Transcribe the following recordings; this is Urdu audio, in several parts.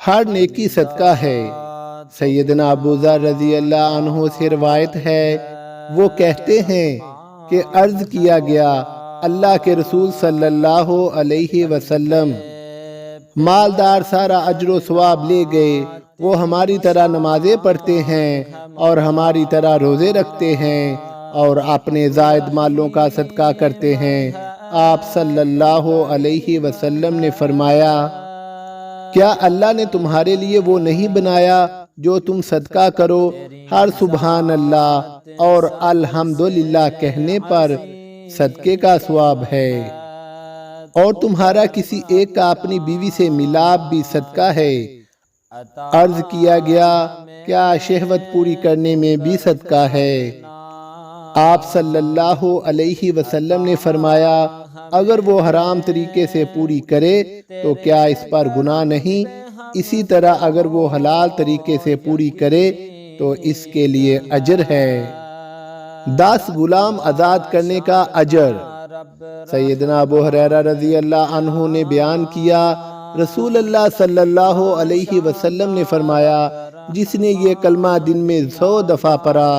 ہر نیکی صدقہ ہے۔ سیدنا ابو ذر رضی اللہ عنہ سے روایت ہے، وہ کہتے ہیں کہ عرض کیا گیا، اللہ کے رسول صلی اللہ علیہ وسلم، مالدار سارا اجر و ثواب لے گئے، وہ ہماری طرح نمازیں پڑھتے ہیں اور ہماری طرح روزے رکھتے ہیں اور اپنے زائد مالوں کا صدقہ کرتے ہیں۔ آپ صلی اللہ علیہ وسلم نے فرمایا، کیا اللہ نے تمہارے لیے وہ نہیں بنایا جو تم صدقہ کرو، ہر سبحان اللہ اور الحمدللہ کہنے پر صدقے کا ثواب ہے، اور تمہارا کسی ایک کا اپنی بیوی سے ملاپ بھی صدقہ ہے۔ عرض کیا گیا، کیا شہوت پوری کرنے میں بھی صدقہ ہے؟ آپ صلی اللہ علیہ وسلم نے فرمایا، اگر وہ حرام طریقے سے پوری کرے تو کیا اس پر گناہ نہیں؟ اسی طرح اگر وہ حلال طریقے سے پوری کرے تو اس کے لیے اجر ہے۔ 10 غلام آزاد کرنے کا اجر۔ سیدنا ابو ہریرہ رضی اللہ عنہ نے بیان کیا، رسول اللہ صلی اللہ علیہ وسلم نے فرمایا، جس نے یہ کلمہ دن میں 100 دفعہ پڑھا،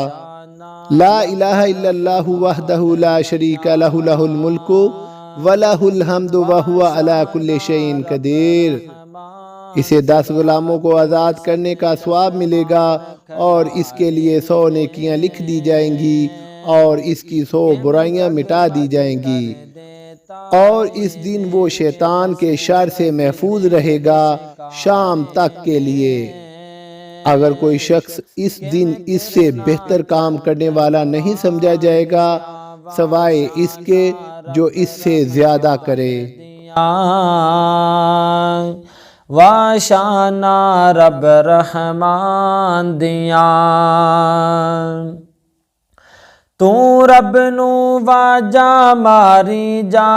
لا الہ الا اللہ وحدہ لا شریک لہ، لہ الملک ولہ الحمد وہو علی کل شیء قدیر، اسے 10 غلاموں کو آزاد کرنے کا ثواب ملے گا اور اس کے لیے 100 نیکیاں لکھ دی جائیں گی اور اس کی 100 برائیاں مٹا دی جائیں گی، اور اس دن وہ شیطان کے شر سے محفوظ رہے گا شام تک کے لیے۔ اگر کوئی شخص اس دن اس سے بہتر کام کرنے والا نہیں سمجھا جائے گا سوائے اس کے جو اس سے زیادہ کرے۔ واشانا رب رحمان دیاں، تو رب نو واجا ماری جا